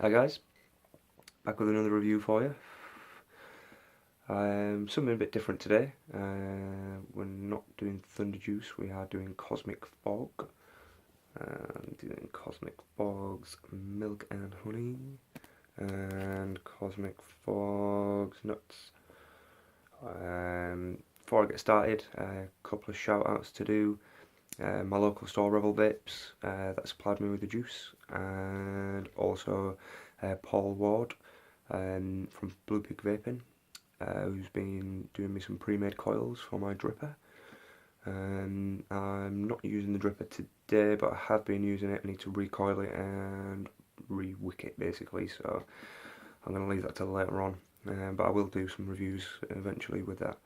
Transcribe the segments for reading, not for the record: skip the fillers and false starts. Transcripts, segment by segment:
Hi guys, back with another review for you. Something a bit different today. We're not doing Thunder Juice, we are doing Cosmic Fog. Doing Cosmic Fog's Milk and Honey and Cosmic Fog's Nuts. Before I get started, a couple of shout outs to do. My local store Rebel Vapes that supplied me with the juice, and also Paul Ward from Blue Pig Vaping, who's been doing me some pre-made coils for my dripper. I'm not using the dripper today, but I have been using it. I need to recoil it and re-wick it basically, so I'm going to leave that till later on, but I will do some reviews eventually with that.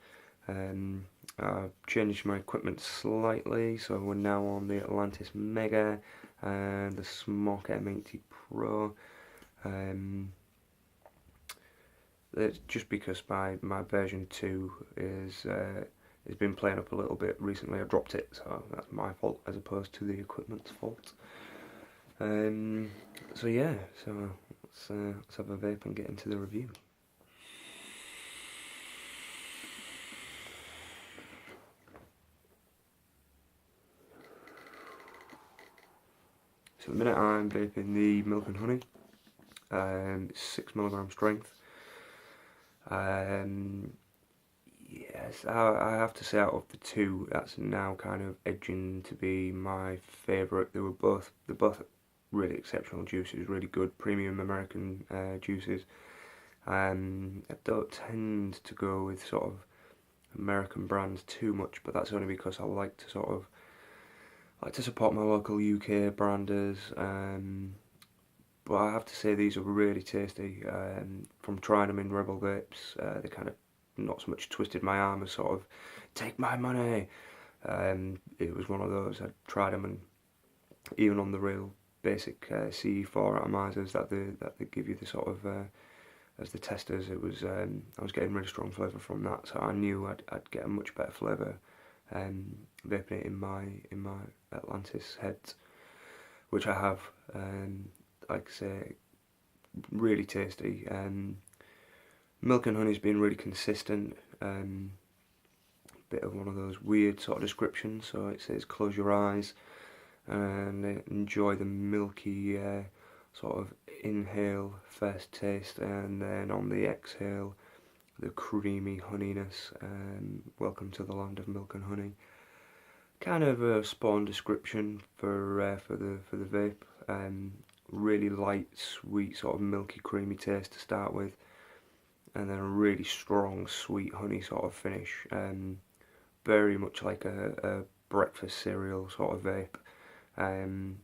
I've changed my equipment slightly, so we're now on the Atlantis Mega and the Smok M80 Pro. It's just because my version 2 has been playing up a little bit recently. I dropped it, so that's my fault as opposed to the equipment's fault. So yeah, so let's have a vape and get into the review. So at the minute I'm vaping the Milk and Honey, 6mg strength. Yes, I have to say out of the two, that's now kind of edging to be my favourite. They're both really exceptional juices, really good premium American juices. I don't tend to go with sort of American brands too much, but that's only because I like to support my local UK branders. But I have to say these are really tasty. From trying them in Rebel Vapes, they kind of not so much twisted my arm as sort of take my money. It was one of those. I tried them, and even on the real basic CE4 atomizers that they give you the sort of as the testers, it was I was getting really strong flavour from that, so I knew I'd get a much better flavour vaping it in my Atlantis heads, which I have. Like I say, really tasty. Milk and Honey's been really consistent. Bit of one of those weird sort of descriptions. So it says close your eyes and enjoy the milky sort of inhale first taste, and then on the exhale the creamy honeyness. Welcome to the land of milk and honey. Kind of a spawn description for the vape. Really light, sweet, sort of milky, creamy taste to start with, and then a really strong, sweet honey sort of finish. Very much like a breakfast cereal sort of vape. I'm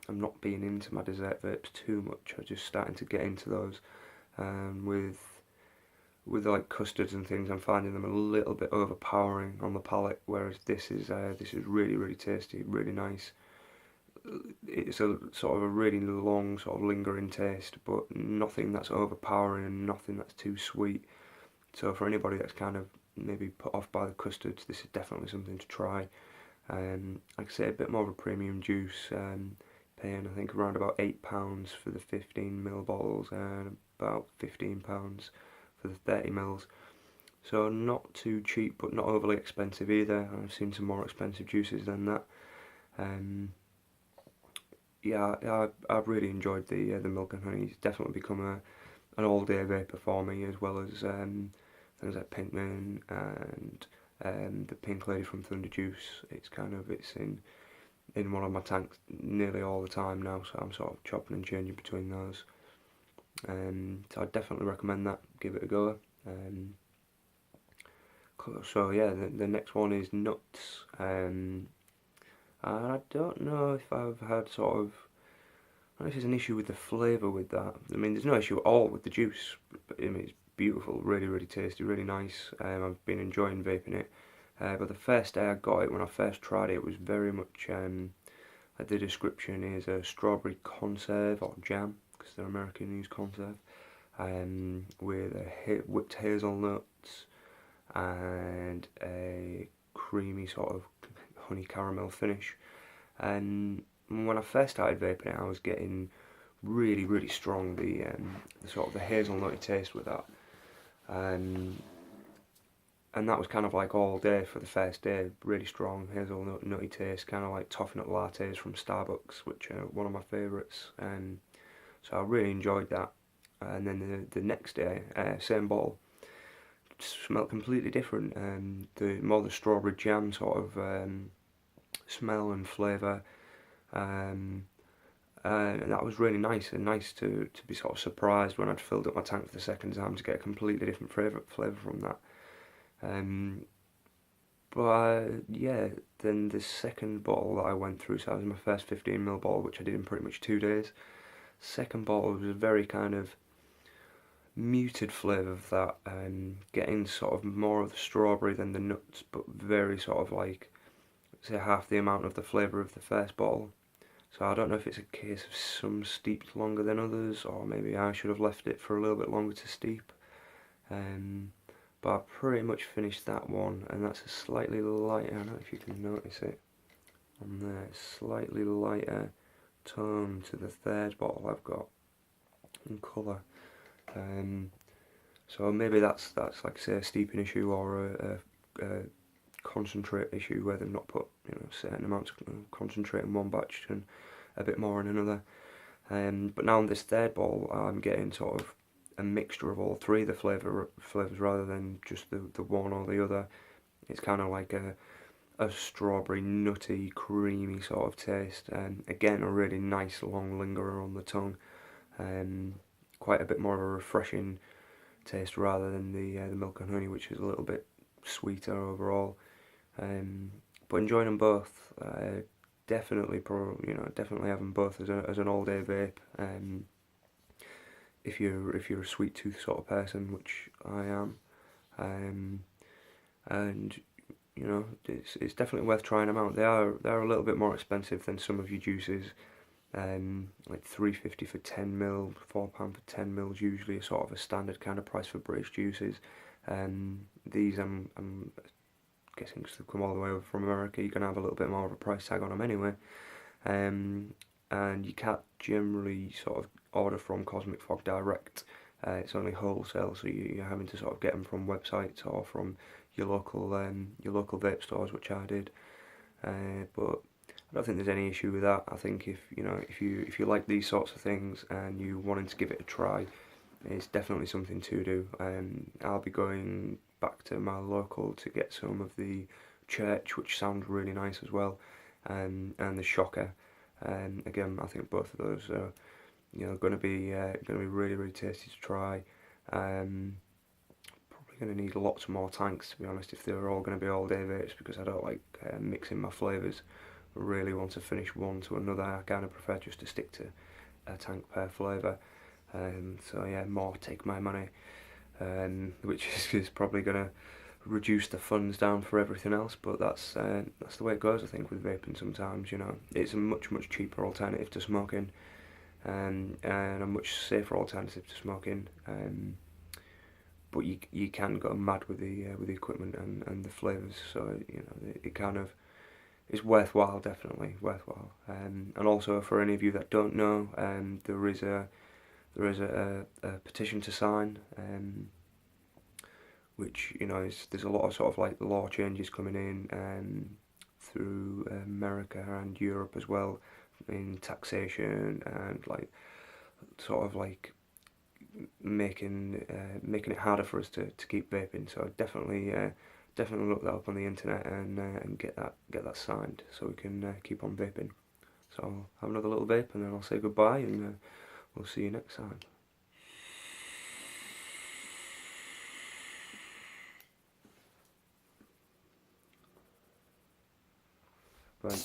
not being into my dessert vapes too much. I'm just starting to get into those. With like custards and things, I'm finding them a little bit overpowering on the palate. Whereas this is really tasty, really nice. It's a sort of a really long, sort of lingering taste, but nothing that's overpowering and nothing that's too sweet. So for anybody that's kind of maybe put off by the custards, this is definitely something to try. Like I say, a bit more of a premium juice, paying I think around about £8 for the 15ml bottles and about £15 for the 30mls. So not too cheap, but not overly expensive either. I've seen some more expensive juices than that. Yeah, I've really enjoyed the Milk and Honey. It's definitely become an all-day vapor for me, as well as things like Pinkman and the Pink Lady from Thunder Juice. It's in one of my tanks nearly all the time now, so I'm sort of chopping and changing between those. So I definitely recommend that. Give it a go. So yeah, the next one is Nutz. I don't know if I've had sort of, I don't know if there's an issue with the flavour with that. I mean, there's no issue at all with the juice, but I mean, it's beautiful, really tasty, really nice. I've been enjoying vaping it. But the first day I got it, when I first tried it, it was very much, like the description is a strawberry conserve or jam, because they're American, use conserve, with whipped hazelnuts and a creamy sort of honey caramel finish. And when I first started vaping it, I was getting really strong. The sort of the hazelnutty taste with that, and that was kind of like all day for the first day. Really strong hazelnut nutty taste, kind of like toffee nut lattes from Starbucks, which are one of my favourites. So I really enjoyed that. And then the next day, same bottle, smelled completely different. The strawberry jam sort of smell and flavour. Um, and that was really nice, and nice to be sort of surprised when I'd filled up my tank for the second time to get a completely different flavour from that. But yeah, then the second bottle that I went through, so that was my first 15ml bottle, which I did in pretty much 2 days. Second bottle was a very kind of muted flavour of that, getting sort of more of the strawberry than the nuts, but very sort of like, say, half the amount of the flavour of the first bottle. So I don't know if it's a case of some steeped longer than others, or maybe I should have left it for a little bit longer to steep. But I pretty much finished that one, and that's a slightly lighter, I don't know if you can notice it on there, slightly lighter tone to the third bottle I've got in colour. So maybe that's like, say, a steeping issue or a concentrate issue where they've not put, certain amounts of concentrate in one batch and a bit more in another. But now in this third bottle, I'm getting sort of a mixture of all three of the flavours rather than just the one or the other. It's kind of like a strawberry, nutty, creamy sort of taste, and again a really nice long lingerer on the tongue. Quite a bit more of a refreshing taste rather than the milk and honey, which is a little bit sweeter overall. But enjoying them both. Definitely have them both as an all day vape. If you're a sweet tooth sort of person, which I am, and it's definitely worth trying them out. They're a little bit more expensive than some of your juices. Like £3.50 for 10ml, £4 for 10ml is usually a sort of a standard kind of price for British juices. These I'm guessing because they've come all the way over from America, you're gonna have a little bit more of a price tag on them anyway. And you can't generally sort of order from Cosmic Fog direct. It's only wholesale, so you're having to sort of get them from websites or from your local vape stores, which I did. But I don't think there's any issue with that. I think if you like these sorts of things and you wanted to give it a try, it's definitely something to do. I'll be going back to my local to get some of the Church, which sounds really nice as well, and the Shocker. Again, I think both of those are going to be really tasty to try. Probably going to need lots more tanks, to be honest, if they're all going to be all day vapes, because I don't like mixing my flavours. I really want to finish one to another. I kind of prefer just to stick to a tank per flavour. So yeah, more take my money, which is probably going to reduce the funds down for everything else, but that's the way it goes, I think, with vaping sometimes. It's a much cheaper alternative to smoking, and a much safer alternative to smoking, but you can go mad with the equipment and the flavours, so it kind of is worthwhile, definitely worthwhile. And also, for any of you that don't know, there is a petition to sign, which there's a lot of sort of like law changes coming in through America and Europe as well, in taxation and like sort of like making it harder for us to keep vaping. So definitely look that up on the internet and get that signed so we can keep on vaping. So I'll have another little vape and then I'll say goodbye, and we'll see you next time. Bye.